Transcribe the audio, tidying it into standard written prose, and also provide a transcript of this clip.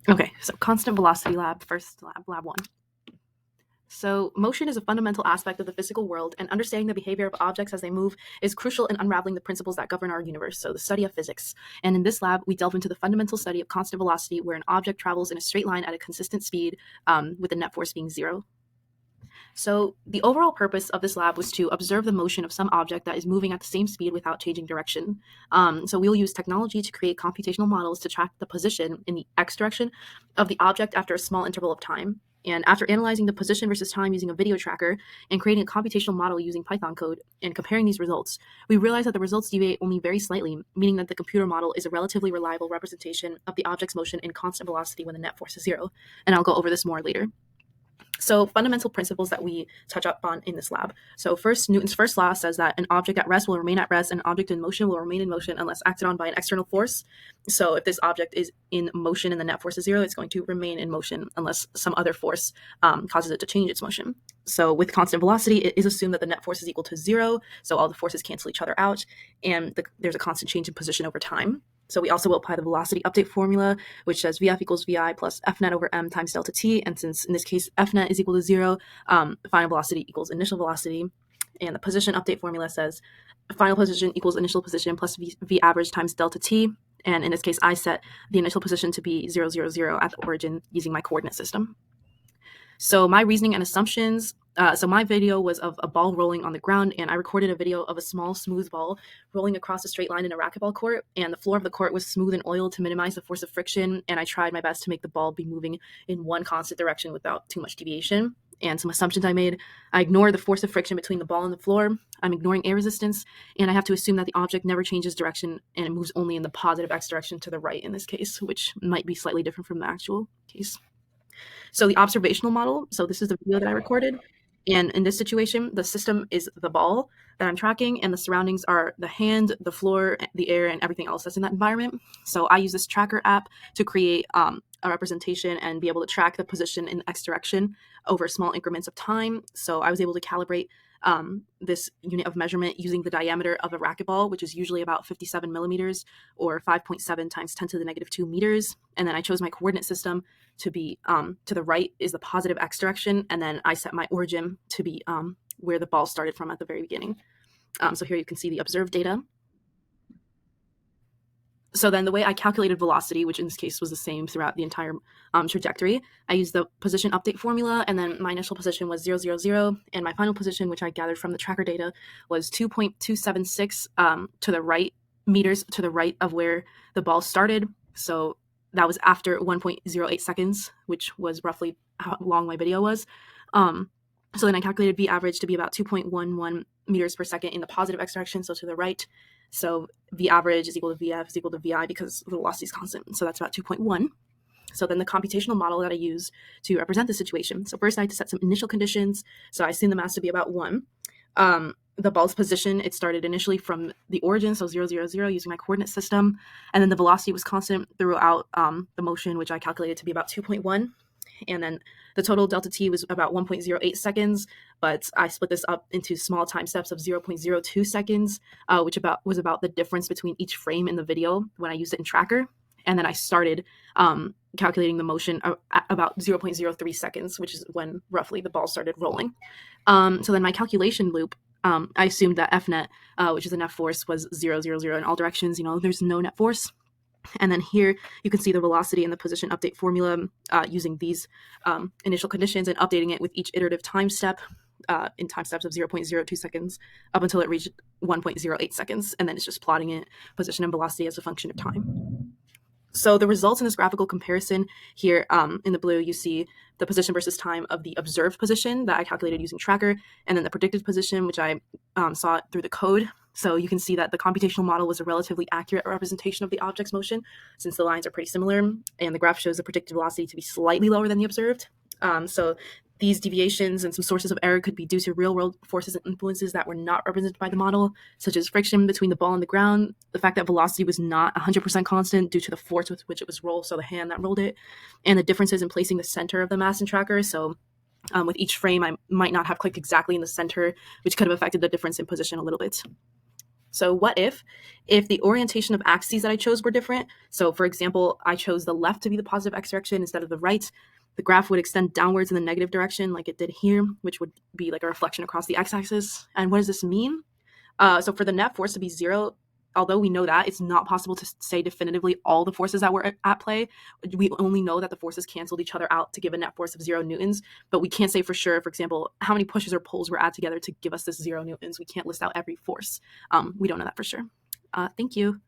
Okay, so constant velocity lab, first lab 1. So motion is a fundamental aspect of the physical world, and understanding the behavior of objects as they move is crucial in unraveling the principles that govern our universe, so the study of physics. And in this lab, we delve into the fundamental study of constant velocity, where an object travels in a straight line at a consistent speed, with the net force being 0. So the overall purpose of this lab was to observe the motion of some object that is moving at the same speed without changing direction. So we'll use technology to create computational models to track the position in the x direction of the object after a small interval of time. And after analyzing the position versus time using a video tracker and creating a computational model using Python code and comparing these results, we realized that the results deviate only very slightly, meaning that the computer model is a relatively reliable representation of the object's motion in constant velocity when the net force is 0. And I'll go over this more later. So fundamental principles that we touch up on in this lab. So first, Newton's first law says that an object at rest will remain at rest and an object in motion will remain in motion unless acted on by an external force. So if this object is in motion and the net force is 0, it's going to remain in motion unless some other force causes it to change its motion. So with constant velocity, it is assumed that the net force is equal to 0, so all the forces cancel each other out, and there's a constant change in position over time. So we also will apply the velocity update formula, which says Vf equals Vi plus Fnet over m times delta t. And since in this case Fnet is equal to 0, final velocity equals initial velocity. And the position update formula says final position equals initial position plus v average times delta t. And in this case, I set the initial position to be 0, 0, 0 at the origin using my coordinate system. So my reasoning and assumptions, so my video was of a ball rolling on the ground, and I recorded a video of a small smooth ball rolling across a straight line in a racquetball court, and the floor of the court was smooth and oiled to minimize the force of friction, and I tried my best to make the ball be moving in one constant direction without too much deviation. And some assumptions I made: I ignore the force of friction between the ball and the floor, I'm ignoring air resistance, and I have to assume that the object never changes direction and it moves only in the positive x direction to the right in this case, which might be slightly different from the actual case. So the observational model, so this is the video that I recorded. And in this situation, the system is the ball that I'm tracking, and the surroundings are the hand, the floor, the air, and everything else that's in that environment. So I use this tracker app to create a representation and be able to track the position in the x direction over small increments of time. So I was able to calibrate this unit of measurement using the diameter of a racquetball, which is usually about 57 millimeters or 5.7 times 10 to the negative 2 meters. And then I chose my coordinate system to be to the right is the positive x direction, and then I set my origin to be where the ball started from at the very beginning. So here you can see the observed data. So then the way I calculated velocity, which in this case was the same throughout the entire trajectory, I used the position update formula, and then my initial position was 0, 0, 0, and my final position, which I gathered from the tracker data, was 2.276 to the right meters to the right of where the ball started. So that was after 1.08 seconds, which was roughly how long my video was. So then I calculated V average to be about 2.11 meters per second in the positive x direction, so to the right. So V average is equal to Vf is equal to Vi because the velocity is constant. So that's about 2.1. So then the computational model that I use to represent the situation. So first I had to set some initial conditions. So I assumed the mass to be about 1. The ball's position, it started initially from the origin, so 0, 0, 0, using my coordinate system. And then the velocity was constant throughout the motion, which I calculated to be about 2.1. And then the total delta t was about 1.08 seconds, but I split this up into small time steps of 0.02 seconds, which was about the difference between each frame in the video when I used it in Tracker. And then I started calculating the motion at about 0.03 seconds, which is when roughly the ball started rolling. So then my calculation loop, I assumed that Fnet, which is the net force, was 0, 0, 0 in all directions. There's no net force. And then here you can see the velocity and the position update formula using these initial conditions and updating it with each iterative time step in time steps of 0.02 seconds up until it reached 1.08 seconds. And then it's just plotting it, position and velocity as a function of time. So the results in this graphical comparison here in the blue, you see the position versus time of the observed position that I calculated using Tracker, and then the predicted position, which I saw through the code. So you can see that the computational model was a relatively accurate representation of the object's motion, since the lines are pretty similar, and the graph shows the predicted velocity to be slightly lower than the observed. So these deviations and some sources of error could be due to real-world forces and influences that were not represented by the model, such as friction between the ball and the ground, the fact that velocity was not 100% constant due to the force with which it was rolled, so the hand that rolled it, and the differences in placing the center of the mass in Tracker. So with each frame, I might not have clicked exactly in the center, which could have affected the difference in position a little bit. So what if the orientation of axes that I chose were different? So for example, I chose the left to be the positive x direction instead of the right. The graph would extend downwards in the negative direction like it did here, which would be like a reflection across the x-axis. And what does this mean? So for the net force to be zero, although we know that, it's not possible to say definitively all the forces that were at play. We only know that the forces canceled each other out to give a net force of 0 newtons, but we can't say for sure, for example, how many pushes or pulls were added together to give us this 0 newtons. We can't list out every force. We don't know that for sure. Thank you.